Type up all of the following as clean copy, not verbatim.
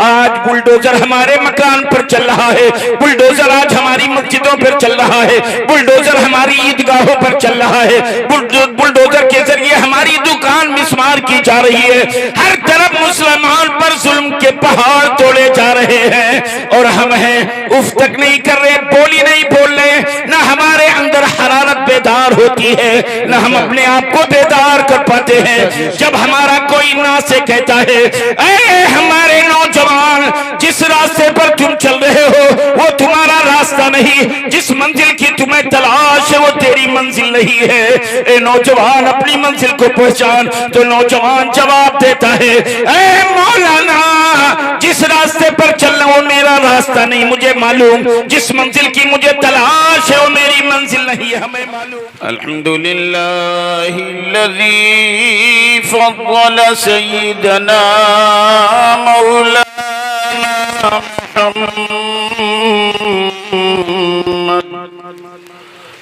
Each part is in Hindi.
आज बुलडोजर हमारे मकान पर चल रहा है, बुलडोजर आज हमारी मस्जिदों पर चल रहा है, बुलडोजर हमारी ईदगाहों पर चल रहा है, बुलडोजर के जरिए हमारी दुकान मिस्मार की जा रही है। हर तरफ मुसलमान पर जुल्म के पहाड़ तोड़े जा रहे हैं और हम हैं उफ तक नहीं कर रहे, बोली नहीं बोल रहे, ना हमारे अंदर हरारत बेदार होती है, ना हम अपने आप को बेदार कर पाते हैं। जब हमारा कोई ना से कहता है ऐ हमारे नौजवान, जिस रास्ते पर तुम चल रहे हो वो तुम्हारा रास्ता नहीं, जिस मंजिल की तुम्हें तलाश है वो तेरी मंजिल नहीं है, ए नौजवान अपनी मंजिल को पहचान। तो नौजवान जवाब देता है ऐ मौलाना, जिस रास्ते पर चलना वो मेरा रास्ता नहीं, मुझे मालूम, जिस मंजिल की मुझे तलाश है वो मेरी मंजिल नहीं है, हमें मालूम। अल्हम्दुलिल्लाहिल्लज़ी फज़्ज़ल सय्यदना मौलाना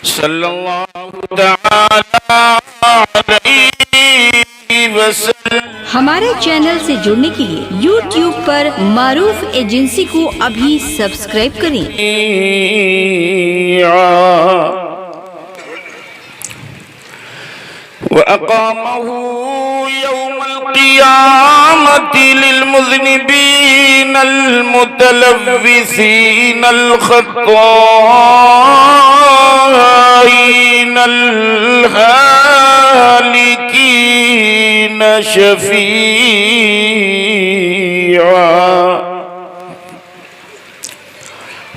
सल्लल्लाहु तआला अलैहि वसल्लम। हमारे चैनल से जुड़ने के लिए YouTube पर मारूफ एजेंसी को अभी सब्सक्राइब करें। वअक़ामहु यौमल क़ियामति लिलमुज़निबीनल मुतलव्विसीनल ख़त्ताईनल हालिकीन शफ़ीआ।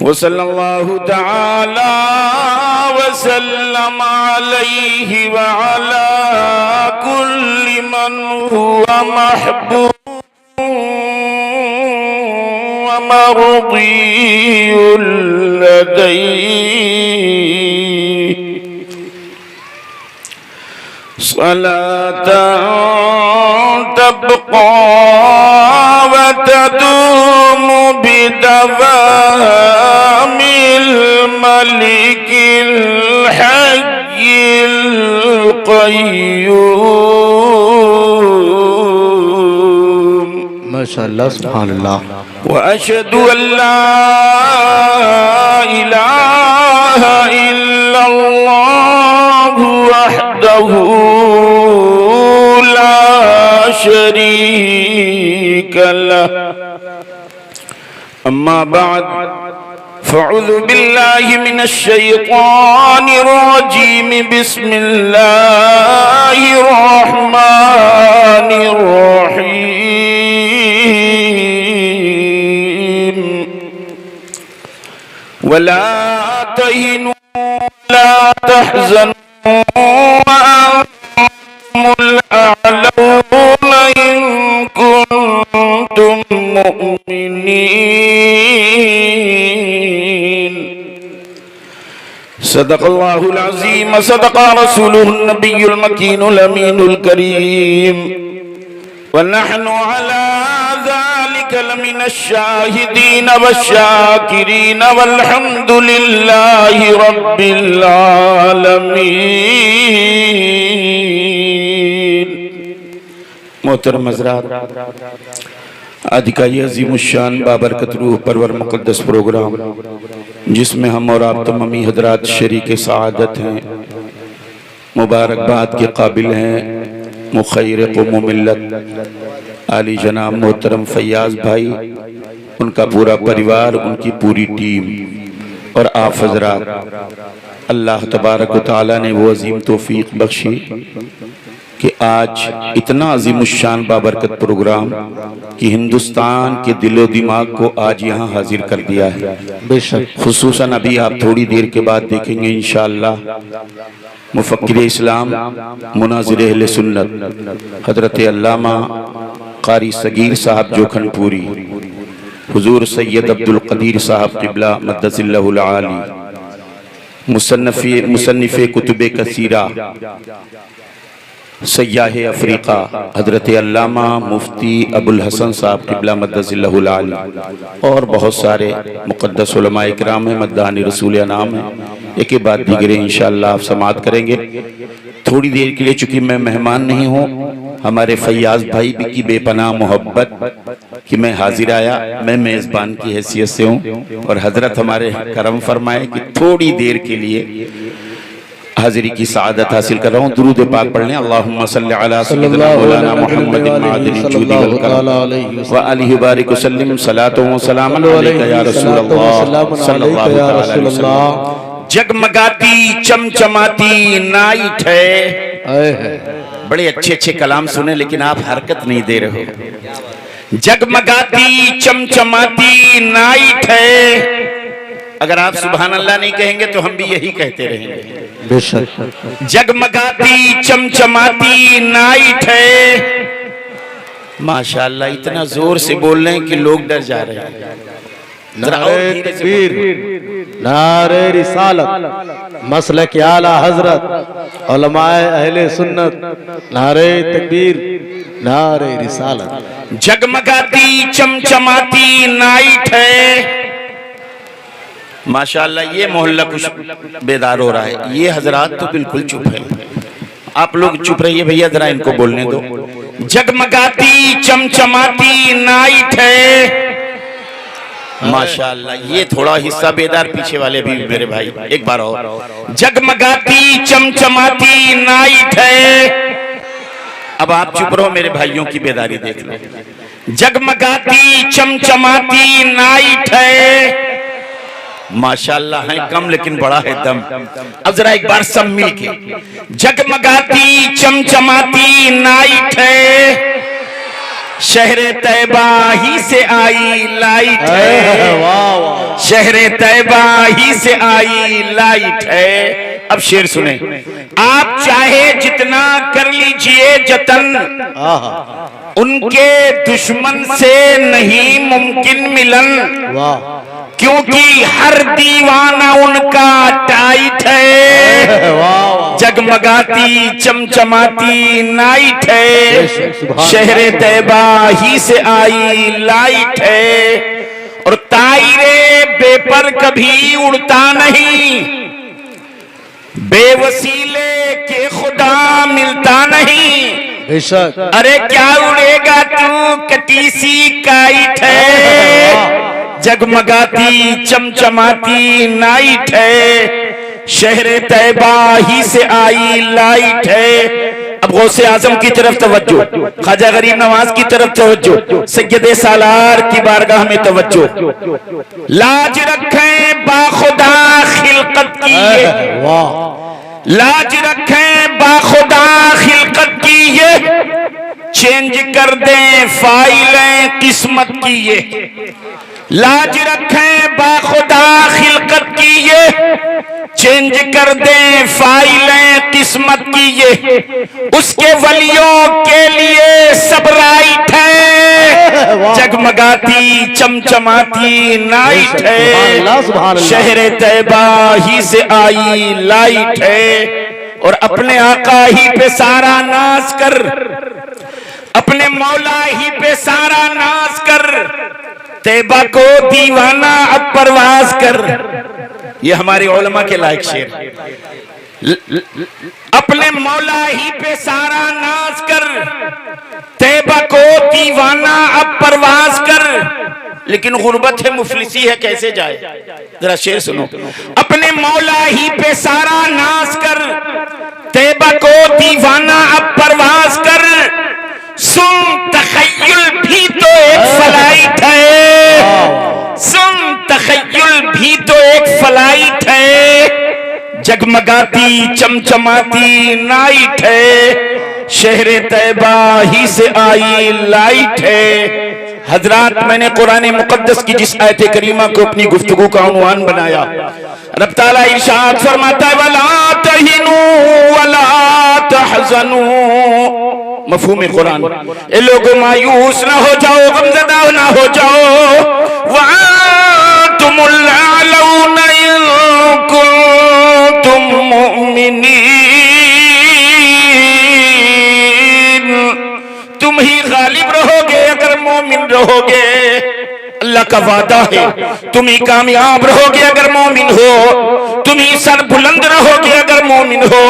वसल्लल्लाहु तआला वसल्लम अलैहि व अला कुल्ली मन हुवा महबूब व मर्दियुल लदैहि सलातन तबक़ा व तदूमु बिदवामिल मलिकिल हय्यिल क़य्यूम। माशाअल्लाह सुभानअल्लाह। व अशहदु अल्ला इलाहा इल्लल्लाहु वहदहु ला शरीका लह। अम्मा बाद फ़अऊज़ु बिल्लाहि मिनश शैतानिर रजीम। बिस्मिल्लाहिर रहमानिर रहीम। वला तहिनु वला तहज़नु वअंतुमुल अअलौना इन कुंतुम मुमिनीन। सदक़ल्लाहुल अज़ीम व सदक़ा रसूलुहुन नबियुल मकीनुल अमीनुल करीम। व नहनु अला ज़ालिका लमिनश शाहिदीन वश्शाकिरीन वल्हम्दुलिल्लाहि रब्बिल आलमीन। मोहतरम हज़रात, आज का ये अज़ीमुश्शान बाबरकत रूह परवर मुक़द्दस प्रोग्राम, जिसमें हम और आप तमामी हज़रात शरीक सआदत हैं, मुबारकबाद के काबिल हैं, मुख़य्यर क़ौम मिल्लत आली जनाब मोहतरम फैयाज़ भाई, उनका पूरा परिवार, उनकी पूरी टीम और आप हज़रात, अल्लाह तबारक व तआला ने वो अज़ीम तौफ़ीक़ बख्शी कि आज इतना अज़ीमुश्शान बाबरकत प्रोग्राम कि हिंदुस्तान के दिलो दिमाग को आज यहाँ हाजिर कर दिया है। बेशक खुसूसन अभी आप थोड़ी देर के बाद देखेंगे इंशाअल्लाह मुफ़क्किर इस्लाम मुनाज़िर अहले सुन्नत हज़रत अल्लामा क़ारी सगीर साहब जोखनपुरी, हुज़ूर सैयद अब्दुल क़दीर साहब क़िबला मद्दसिल्लाहुल आली, मुसन्निफ़े कुतुबे कसीरा, सय्याह अफ्रीका हज़रत अल्लामा मुफ्ती अबुल हसन साहब क़िबला मद्दसिल्लाहुल आली और बहुत सारे मुक़द्दस उलमा इकराम हैं, मद्दानी रसूल नाम है। एक के बाद दीगरे इंशाअल्लाह आप समाअत करेंगे। थोड़ी देर के लिए चूँकि मैं मेहमान नहीं हूँ, हमारे फैयाज़ भाई की बेपनाह मोहब्बत कि मैं हाजिर आया, मैं मेज़बान की हैसियत से हूँ और हजरत हमारे करम फरमाए कि थोड़ी देर के लिए हाजिरी की सआदत हासिल कर रहा हूँ। दुरूद पाक पढ़ लें। अल्लाहुम्मा सल्लि अला सय्यिदिना मौलाना मुहम्मदिन मादिनिल जूदी वल करम व आलिहि बारिक वसल्लिम सलातो व सलाम अलैका या रसूल अल्लाह सल्लल्लाहु अलैहि वसल्लम। जगमगाती चमचमाती नाइट है। बड़े अच्छे अच्छे कलाम सुने लेकिन आप हरकत नहीं दे रहे हो। जगमगाती चमचमाती नाइट है। अगर आप सुभान अल्लाह नहीं कहेंगे तो हम भी यही कहते रहेंगे। बेशक। जगमगाती चमचमाती नाइट है। माशाअल्लाह इतना जोर से बोल रहे हैं कि लोग डर जा रहे हैं। नारे तकबीर, नारे रिसालत, मसलक आला हजरत, उलमाए अहले सुन्नत, नारे तकबीर, नारे रिसालत। जगमगाती चमचमाती नाइट है। माशाअल्लाह ये मोहल्ला कुछ बेदार हो रहा है। ये हजरात तो बिल्कुल चुप है। आप लोग चुप रहिए भैया, जरा इनको बोलने दो। जगमगाती चमचमाती नाइट है। माशाअल्लाह ये थोड़ा हिस्सा बेदार, पीछे वाले भी मेरे भाई एक बार और। जगमगाती चमचमाती नाइट है। अब आप चुप रहो, मेरे भाइयों की बेदारी देख लो। जगमगाती चमचमाती नाइट है। माशाअल्लाह है कम लेकिन बड़ा है दम। अब जरा एक बार सब मिल के। जगमगाती चमचमाती नाइट है। शहरे तैबा ही से आई लाइट है। शहरे तैबा ही से आई लाइट है। अब शेर सुने। आप चाहे जितना कर लीजिए जतन, उनके दुश्मन से नहीं मुमकिन मिलन, क्योंकि हर दीवाना उनका टाइट है। जगमगाती चमचमाती नाइट है। शहरे तैबा ही से आई लाइट है। और तायरे बेपर कभी उड़ता नहीं, बेवसीले के खुदा मिलता नहीं। अरे क्या उड़ेगा तू, कटी सी काइट है। जगमगाती चमचमाती नाइट है। शहरे तैबा ही से आई लाइट है। अब गौसे आजम की तरफ तवज्जो, ख्वाजा गरीब नवाज की तरफ तवज्जो, सैयदे सालार की बारगाह में तवज्जो। लाज रखें बाखुदा खिलकत की ये, लाज रखें बाखुदा खिलकत की ये, चेंज कर दें फाइलें किस्मत की ये। लाज रखें बाखुदा खिलकत की ये, चेंज कर दें फाइलें किस्मत की ये। उसके वलियों के लिए सब राइट है। जगमगाती चमचमाती नाइट है। शहरे तैबा ही से आई लाइट है। और अपने आका ही पे सारा नाज कर, अपने मौला ही पे सारा नाज कर, तैबा को दीवाना अब परवाज कर। ये हमारे उलमा के लायक शेर। अपने मौला ही पे सारा नाज कर, तैबा को दीवाना अब परवाज कर। लेकिन गुर्बत है, मुफलिसी है, कैसे जाए? जरा शेर सुनो। अपने मौला ही पे सारा नाज कर, तैबा को दीवाना अब परवाज कर। सुन तखय्युल भी तो एक फ्लाइट है। सुन तखय्युल भी तो एक फ्लाइट है। जगमगाती चमचमाती नाइट है। शहरे तैबा ही से आई लाइट है। हजरात, मैंने कुरान मुकद्दस की जिस आयत करीमा को अपनी गुफ्तगू का उन्वान बनाया, रब ताला इरशाद फरमाता है, वला तहिनू वला तहज़नू। मफ़हूम कुरान, ए लोगों मायूस ना हो जाओ, गमज़दा ना हो जाओ। वअंतुमुल अअलौना इन कुंतुम मुमिनीन। तुम ही गालिब रहोगे अगर मोमिन रहोगे। अल्लाह का वादा है, तुम ही कामयाब रहोगे अगर मोमिन हो। तुम ही सर बुलंद रहोगे अगर मोमिन हो।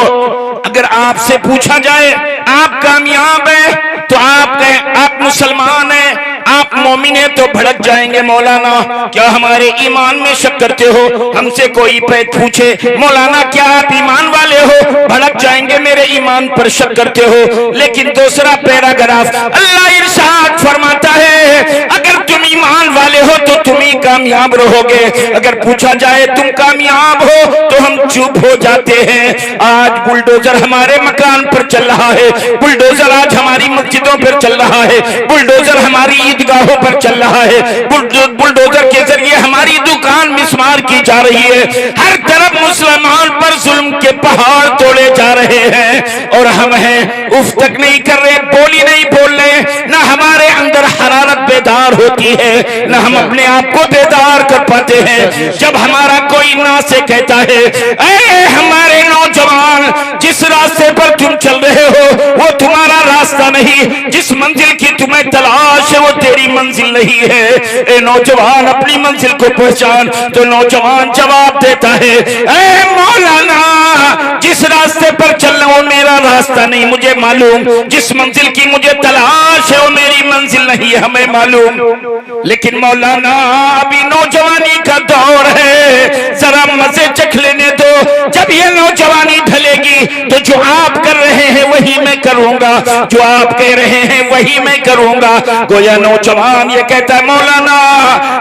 अगर आपसे पूछा जाए आप कामयाब हैं तो आप कहें आप मुसलमान हैं, आप मोमिन हैं तो भड़क जाएंगे मौलाना, क्या हमारे ईमान में शक करते हो? हमसे कोई पूछे मौलाना क्या आप ईमान वाले हो? भड़क जाएंगे, मेरे ईमान पर शक करते हो। लेकिन दूसरा पैराग्राफ अल्लाह इरशाद फरमाता है, अगर तुम ईमान वाले हो तो तुम ही कामयाब रहोगे। अगर पूछा जाए तुम कामयाब हो तो हम चुप हो जाते हैं। आज बुलडोजर हमारे मकान पर चल रहा है, बुलडोजर आज हमारी मस्जिदों पर चल रहा है, बुलडोजर हमारी ईदगाहों पर चल रहा है, बुलडोजर के जरिए हमारी दुकान मिस्मार की जा रही है। हर तरफ मुसलमान पर जुल्म के पहाड़ तोड़े जा रहे हैं और हम हैं उफ तक नहीं कर रहे, बोली नहीं बोल रहे, ना हमारे अंदर हरारत बेदार होती है, ना हम अपने आप को बेदार कर पाते हैं। जब हमारा कोई ना से कहता है, ऐ हमारे नौजवान, जिस रास्ते पर तुम चल रहे हो वो तुम्हारा रास्ता नहीं, जिस मंजिल की तुम्हें तलाश है वो तेरी मंजिल नहीं है। ए नौजवान, अपनी मंजिल को पहचान। तो नौजवान जवाब देता है, ऐ मौलाना, जिस रास्ते पर चल रहा वो मेरा रास्ता नहीं, मुझे मालूम। जिस मंजिल की मुझे तलाश है वो मेरी मंजिल नहीं है, हमें मालूम। लेकिन मौलाना अभी नौजवानी का दौर है, जरा मजे चख लेने दो। जब ये नौजवानी ढलेगी तो जो आप कर रहे हैं वही मैं करूंगा, जो आप कह रहे हैं वही मैं करूंगा। गोया नौजवान ये कहता है, मौलाना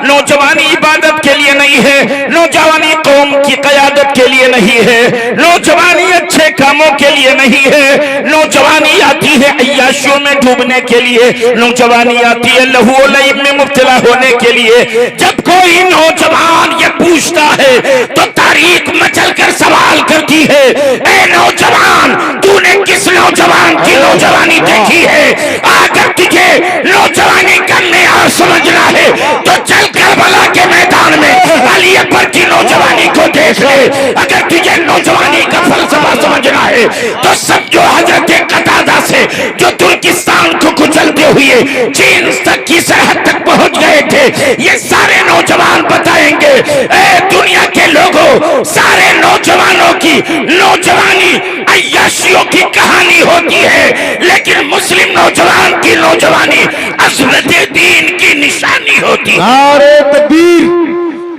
नौजवानी इबादत के लिए नहीं है, नौजवानी कौम की क़यादत के लिए नहीं है, नौजवानी अच्छे कामों के लिए नहीं है, नौजवानी आती है अय्याशियों में डूबने के लिए, नौजवानी आती है लहू और लईब में मुब्तला होने के लिए। जब कोई नौजवान ये पूछता है तो तारीख मचल कर सवाल करती है, ए नौजवान, तूने किस नौजवान की नौजवानी देखी है? अगर तुझे नौजवानी करने और समझना है तो चल करबला के मैदान में अली अकबर की नौजवानी को देख ले। अगर तुझे नौजवानी का फलसफा समझना है तो सब जो हजरत कतादा से जो तुर्किस्तान को कुचलते हुए चीन तक की सरहद तक पहुंच गए थे, ये सारे नौजवान बताएंगे, ए दुनिया के लोगों, सारे नौजवानों की नौजवानी अय्याशियों की कहानी होती है, लेकिन मुस्लिम नौजवान की नौजवानी अज़मत दीन की निशानी होती है। नारे तकबीर,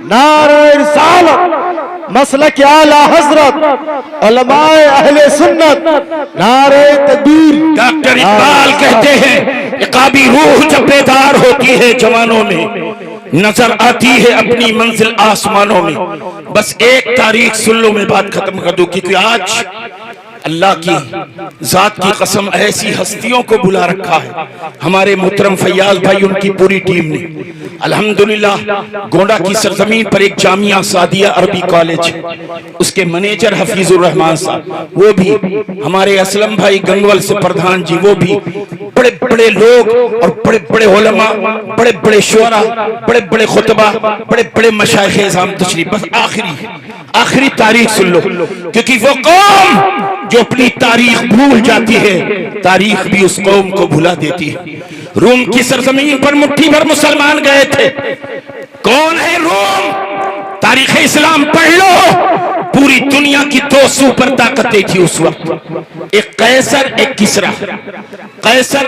नारे रिसालत, मसलक आला हजरत, उलमाए अहले सुन्नत, नारे तकबीर। डॉक्टर इकबाल कहते हैं, इक़ाबी रूह जब बेदार होती है जवानों में, नजर आती है अपनी मंजिल आसमानों में। बस एक तारीख सुन लो, मैं बात खत्म कर दूं, क्योंकि आज अल्लाह की जात की कसम ऐसी हस्तियों को बुला रखा है हमारे मोहतरम फैयाज भाई, उनकी पूरी टीम ने। अल्हम्दुलिल्लाह गोंडा की सरजमीन पर एक जामिया सादिया अरबी कॉलेज, उसके मैनेजर हफीजुर रहमान साहब, वो भी हमारे असलम भाई गंगवल से प्रधान जी, वो भी बड़े बड़े लोग और बड़े बड़े उलमा, बड़े बड़े शुअरा, बड़े बड़े खुतबा, बड़े बड़े मशाइख इज़ाम तशरीफ। बस आखिरी तारीख सुन लो, क्योंकि वो कौम जो अपनी तारीख भूल जाती है, तारीख भी उस कौम को भुला देती है। रोम की सरजमीन पर मुट्ठी भर मुसलमान गए थे। कौन है रोम? तारीख इस्लाम पढ़ लो, पूरी दुनिया की दो सुपर ताकतें थी उस वक्त, एक कैसर, एक किसरा। कैसर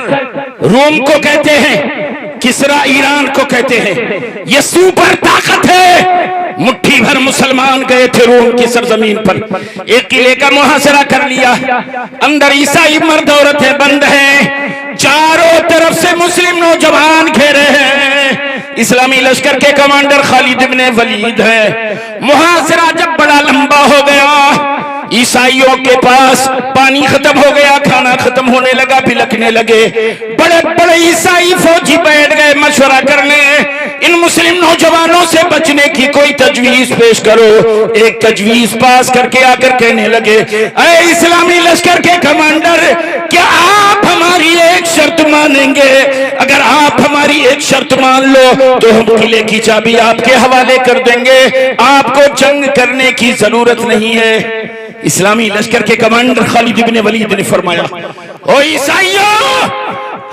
रोम को कहते हैं, किसरा ईरान को कहते हैं। ये सुपर ताकत है। मुट्ठी भर मुसलमान गए थे रोम की सरजमीन पर, एक किले का मुहासरा कर लिया, अंदर ईसाई मर्द औरतें बंद हैं, चारों तरफ से मुस्लिम नौजवान घेरे हैं। इस्लामी लश्कर के कमांडर खालिद इब्ने वलीद है। मुहासरा जब बड़ा लंबा हो गया, ईसाइयों के पास पानी खत्म हो गया, खाना खत्म होने लगा, बिलखने लगे। बड़े बड़े ईसाई फौजी बैठ गए मशवरा करने, इन मुस्लिम नौजवानों से बचने की कोई तजवीज पेश करो। एक तजवीज पास करके आकर कहने लगे, ऐ इस्लामी लश्कर के कमांडर, क्या आप हमारी एक शर्त मानेंगे? अगर आप हमारी एक शर्त मान लो तो हम किले की चाबी आपके हवाले कर देंगे, आपको जंग करने की जरूरत नहीं है। इस्लामी लश्कर के कमांडर खालिद इब्ने वलीद ने फरमाया, ओ ईसाइयों,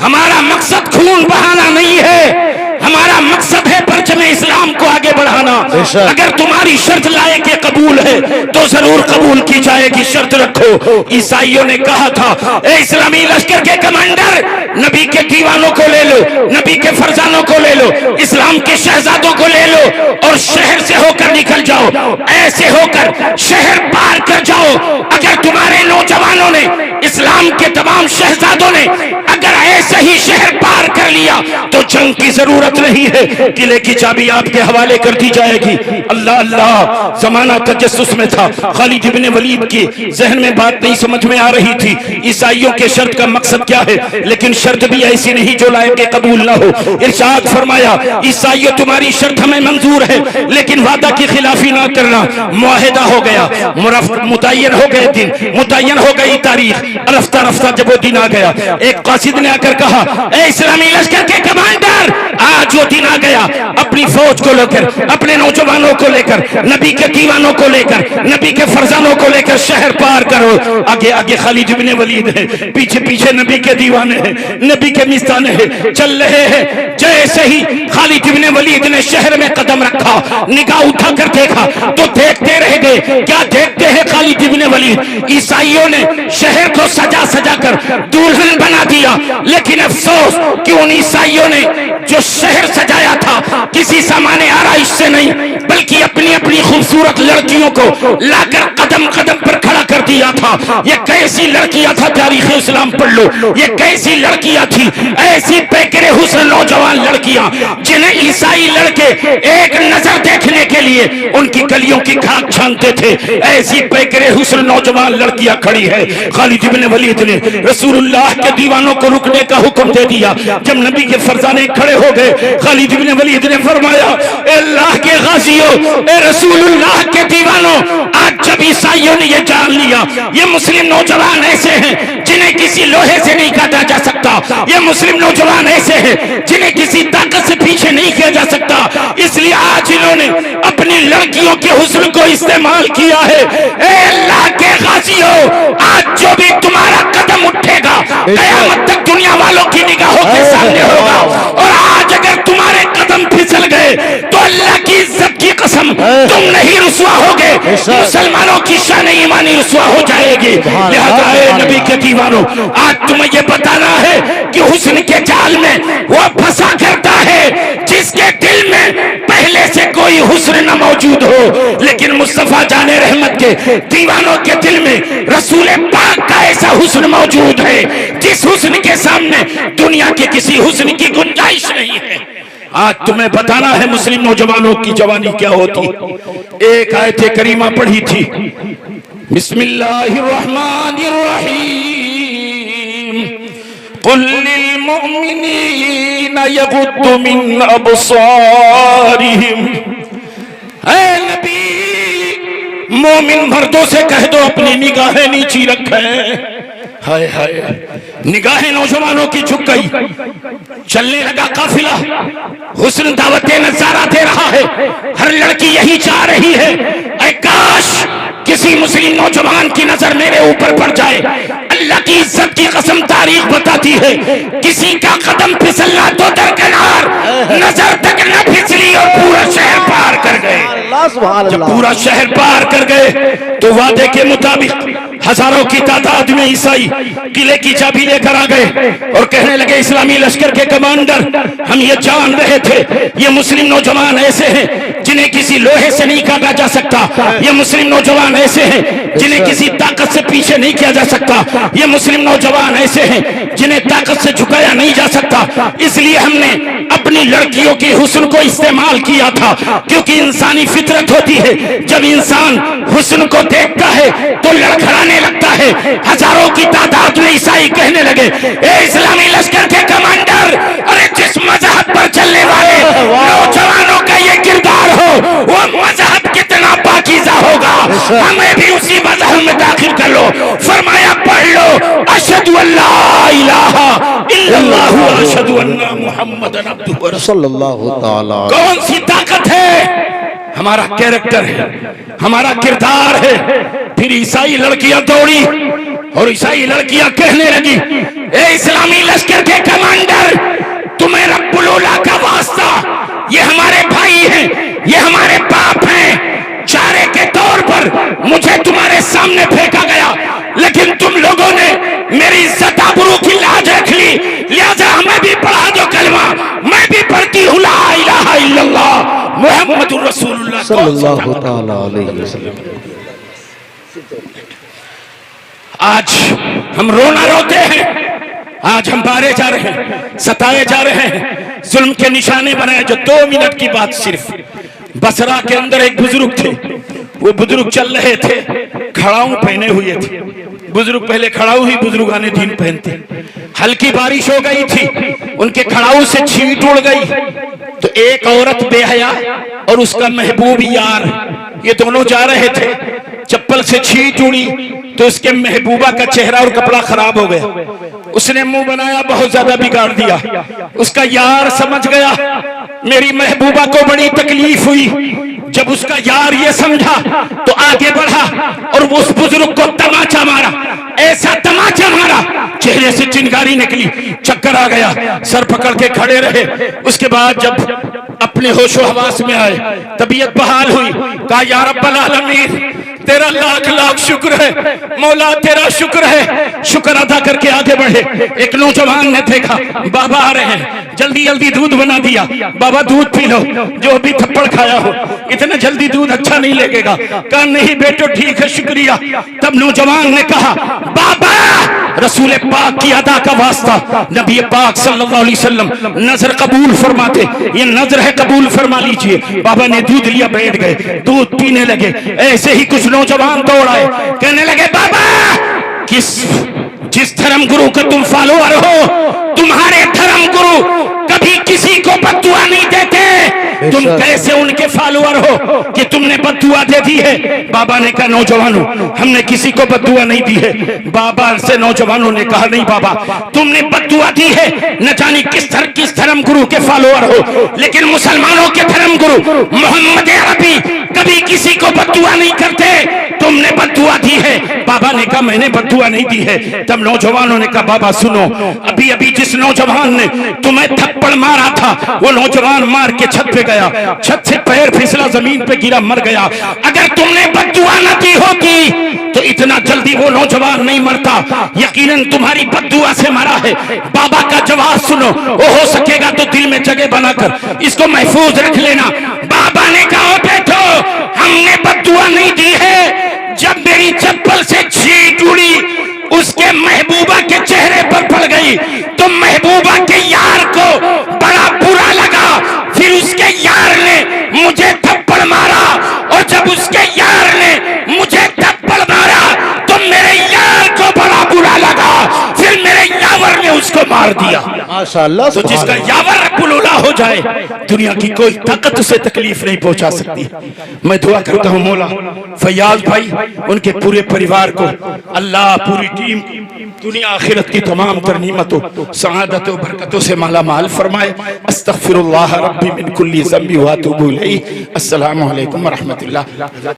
हमारा मकसद खून बहाना नहीं है, हमारा मकसद है परचम इस्लाम को आगे आगे बढ़ाना। अगर तुम्हारी शर्त लायक कबूल है तो जरूर कबूल की जाएगी, शर्त रखो। ईसाइयों ने कहा था, ए इस्लामी लश्कर के कमांडर, नबी के दीवानों को ले लो, नबी के फरजानों को ले लो, इस्लाम के शहजादों को ले लो और शहर से होकर निकल जाओ, ऐसे होकर शहर पार कर जाओ। अगर तुम्हारे नौजवानों ने, इस्लाम के तमाम शहजादों ने अगर ऐसे ही शहर पार कर लिया तो जंग की जरूरत नहीं है, किले की चाबी आपके हवाले कर दी जाएगी। अल्लाह अल्लाह, जमाना तजस्सुस में था। खालिद इब्ने वलीद की जहन में बात नहीं समझ में आ रही थी, ईसाइयों के शर्त का मकसद क्या है, लेकिन शर्त भी ऐसी नहीं जो लायक कबूल ना हो। इरशाद फरमाया, ईसाइयों तुम्हारी शर्त हमें मंजूर है, लेकिन वादा की खिलाफी ना करना। मुआहिदा हो गया, मुतय्यन हो गए दिन, मुतय्यन हो गई तारीख। रफ्ता रफ्ता जब वो दिन आ गया, एक कासिद ने आकर कहा, ए इस्लामी लश्कर के कमांडर, आज वो दिन आ गया, अपनी फौज को लेकर, अपने नौजवानों को लेकर, नबी के दीवानों को लेकर, नबी के फरजानों को लेकर शहर पार करो। आगे आगे खालिद इब्ने वलीद है, पीछे पीछे नबी के दीवाने हैं, नबी के मिस्ताने हैं, चल रहे हैं। जैसे ही खालिद इब्ने वलीद ने शहर में कदम रखा, निगाह उठाकर देखा तो देखते रह गए। क्या देखते हैं खालिद इब्ने वलीद? ईसाइयों ने शहर को सजा सजा कर दुल्हन बना दिया, लेकिन अफसोस कि उन ईसाइयों ने जो शहर सजाया था किसी सामान्य आराइश से नहीं, बल्कि अपनी अपनी खूबसूरत लड़कियों को लाकर कदम कदम पर खड़ा कर दिया था। ये कैसी लड़कियां था, तारीख इस्लाम पढ़ लो, ये कैसी लड़कियां थी, ऐसी पैकरे हुस्न नौजवान लड़कियां जिन्हें ईसाई लड़के एक नजर देखने के लिए उनकी गलियों की खाक छानते थे। ऐसी पैकरे हुस्न नौजवान लड़कियां खड़ी है। खालिद इब्ने वलीद ने रसूलुल्लाह के दीवानों को रुकने का हुक्म दे दिया। जब नबी के फरजाने खड़े हो गए, खालिद इब्ने वलीद ने फरमाया, अल्लाह के गाजियों, ए रसूलुल्लाह के दीवानों, आज जब ईसाइयों ने ये जान लिया ये मुस्लिम नौजवान ऐसे हैं जिन्हें किसी लोहे से नहीं काटा जा सकता, ये मुस्लिम नौजवान ऐसे हैं जिन्हें किसी ताकत से पीछे नहीं किया जा सकता, इसलिए आज इन्होंने अपनी लड़कियों के हुस्न को इस्तेमाल किया है। ए अल्लाह के गाजियों, आज जो भी तुम्हारा कदम उठेगा कयामत तक दुनिया वालों की निगाहों के सामने होगा, और आज अगर तुम्हारे कदम फिसल गए तो अल्लाह की इज्जत की कसम तुम नहीं रुसवा होगे, मुसलमानों की शान ईमानी रुसवा हो जाएगी। लिहाजा नबी के दीवानों, आज तुम्हें ये बताना है कि हुस्न के जाल में वो फंसा करता है जिसके दिल में पहले से कोई हुस्न न मौजूद हो, लेकिन मुस्तफा जाने रहमत के दीवानों के दिल में रसूल पाक का ऐसा हुस्न मौजूद है जिस हुस्न के सामने दुनिया के किसी हुस्न की गुंजाइश नहीं है। आज तुम्हें बताना है मुस्लिम नौजवानों की जवानी क्या होती। एक आयत करीमा पढ़ी थी, बिस्मिल्लाहिर्रहमानिर्रहीम, कुल लिल मुमिनीना यगुद्दु मिन अबसारिहिम। ऐ नबी, मोमिन मर्दों से कह दो अपनी निगाहें नीची रखें। हाय हाय, निगाहें नौजवानों की झुक गई, चलने लगा काफिला, हुस्न दावते नजारा दे रहा है, हर लड़की यही चाह रही है, ऐ काश किसी मुस्लिम नौजवान की नजर मेरे ऊपर पड़ जाए। अल्लाह की इज्जत की कसम तारीख बताती है, किसी का कदम फिसलना तो दरकिनार, नजर तक न फिसली और पूरा शहर पार कर गए। जब पूरा शहर पार कर गए तो वादे के मुताबिक हजारों की तादाद में ईसाई किले की चाबी लेकर आ गए और कहने लगे, इस्लामी लश्कर के कमांडर, हम ये जान रहे थे ये मुस्लिम नौजवान ऐसे हैं जिन्हें किसी लोहे से नहीं काटा जा सकता, ये मुस्लिम नौजवान ऐसे हैं जिन्हें किसी ताकत से पीछे नहीं किया जा सकता, ये मुस्लिम नौजवान ऐसे हैं जिन्हें ताकत से झुकाया नहीं जा सकता। इसलिए हमने अपनी लड़कियों के हुस्न को इस्तेमाल किया था, क्योंकि इंसानी फितरत होती है, जब इंसान हुस्न को देखता है तो लड़खड़ाने लगता है। हजारों की तादाद में ईसाई कहने लगे, ए इस्लामी लश्कर के कमांडर, अरे जिस मजहब पर चलने वाले नौजवानों का ये किरदार हो वो मजहब कितना पाकीज़ा होगा, हमें भी उसी मजहब में दाखिल कर लो। फरमाया, पढ़ लो, अशहदु अल्ला इलाहा इल्लल्लाह व अशहदु अन्ना मुहम्मदन अब्दुहु व रसूलुहु। सल्लल्लाहु तआला। कौन सी ताकत है? हमारा कैरेक्टर है, हमारा किरदार है। फिर ईसाई लड़कियां दौड़ी और ईसाई लड़कियां कहने लगी, ए इस्लामी लश्कर के कमांडर, तुम्हें रब्बुल उला का वास्ता, ये हमारे भाई हैं, ये हमारे पाप हैं, चारे के तौर पर मुझे तुम्हारे सामने फेंका गया, लेकिन तुम लोगों ने मेरी इज्जत आबरू की लाज रख ली, लिहाजा हमें भी पढ़ा दो कलमा, मैं भी पढ़ती हूँ ला इलाहा इल्लल्लाह मुहम्मदुर रसूलुल्लाह सल्लल्लाहु तआला अलैहि वसल्लम। आज हम रोना रोते हैं, आज हम मारे जा रहे हैं, सताए जा रहे हैं, जुल्म के निशाने बनाए। जो 2 मिनट की बात सिर्फ, बसरा के अंदर एक बुजुर्ग थे, वो बुजुर्ग चल रहे थे, खड़ाऊ पहने हुए थे। बुजुर्ग पहले खड़ाऊ ही बुजुर्गाने दीन पहनते। हल्की बारिश हो गई थी, उनके खड़ाऊ से छींट उड़ गई, तो एक औरत बेहया और उसका महबूब यार, ये दोनों जा रहे थे, चप्पल से छींट उड़ी तो उसके महबूबा का चेहरा और कपड़ा खराब हो गया। उसने मुंह बनाया, बहुत ज्यादा बिगाड़ दिया। उसका यार समझ गया मेरी महबूबा को बड़ी तकलीफ हुई। जब उसका यार ये समझा तो आगे बढ़ा और वो उस बुजुर्ग को तमाचा मारा, ऐसा तमाचा मारा चेहरे से चिंगारी निकली, चक्कर आ गया, सर पकड़ के खड़े रहे। उसके बाद जब अपने होशो हवास में आए, तबीयत बहाल हुई, कहा या रब्बल आलमीन तेरा लाख लाख शुक्र है, मौला तेरा शुक्र है। शुक्र अदा करके आगे बढ़े। एक नौजवान ने देखा बाबा आ रहे हैं, जल्दी जल्दी दूध बना दिया, बाबा दूध पी लो, जो भी थप्पड़ खाया हो, इतना जल्दी दूध अच्छा नहीं लगेगा। कहा नहीं बेटो ठीक है शुक्रिया। तब नौजवान ने कहा बाबा रसूल पाक की अदा का वास्ता, नबी पाक सल्लल्लाहु अलैहि वसल्लम नजर कबूल फरमाते, ये नजर है कबूल फरमा लीजिए। बाबा ने दूध लिया, बैठ गए, दूध पीने लगे। ऐसे ही कुछ नौजवान दौड़ आए, कहने लगे बाबा जिस धर्म गुरु का तुम फॉलोअर हो, तुम्हारे धर्म गुरु कभी किसी को बद्दुआ नहीं देते, तुम कैसे उनके फॉलोअर हो कि तुमने बद्दुआ दे दी है। बाबा ने कहा नौजवानों हमने किसी को बद्दुआ नहीं दी है। बाबा से नौजवानों ने कहा नहीं बाबा तुमने बद्दुआ दी है, न जाने किस धर्म गुरु के फॉलोअर हो, लेकिन मुसलमानों के धर्म गुरु मोहम्मद अरबी कभी किसी को बद्दुआ नहीं करते, तुमने बद्दुआ दी है। बाबा ने कहा मैंने बद्दुआ नहीं दी है। तब नौजवानों ने कहा बाबा सुनो, अभी अभी जिस नौजवान ने तुम्हें थप्पड़ मारा था वो नौजवान मार के छत पे गया, छत से पैर फिसला, जमीन पे गिरा, मर गया। अगर तुमने बद्दुआ न दी होती तो इतना जल्दी वो नौजवान नहीं मरता, यकीनन तुम्हारी बद्दुआ से मरा है। बाबा का जवाब सुनो, वो हो सकेगा तो दिल में जगह बनाकर इसको महफूज रख लेना। बाबा ने कहा बेटो हमने बद्दुआ नहीं दी है, जब मेरी चप्पल से छींट उड़ी उसके महबूबा के चेहरे पर पड़ गई तो महबूबा के यार को बड़ा बुरा लगा, फिर उसके यार ने मुझे थप्पड़ मारा, और जब उसके यार ने मुझे थप्पड़ मारा तो मेरे यार को बड़ा बुरा लगा, फिर मेरे यावर ने उसको मार दिया। माशाअल्लाह। तो जिसका यावर रब्बुल उला हो जाए दुनिया की कोई ताकत उसे तकलीफ नहीं पहुंचा सकती। मैं दुआ करता हूं मौला फैयाज भाई, उनके पूरे परिवार को अल्लाह पूरी टीम दुनिया आखिरत की तमाम तर निमतों, सआदतों, बरकतों से माला माल फरमाए। अस्तगफिरुल्लाह रब्बी मिन कुल्ली ज़ंबि व अतूबु इलैहि। अस्सलामु अलैकुम व रहमतुल्लाह।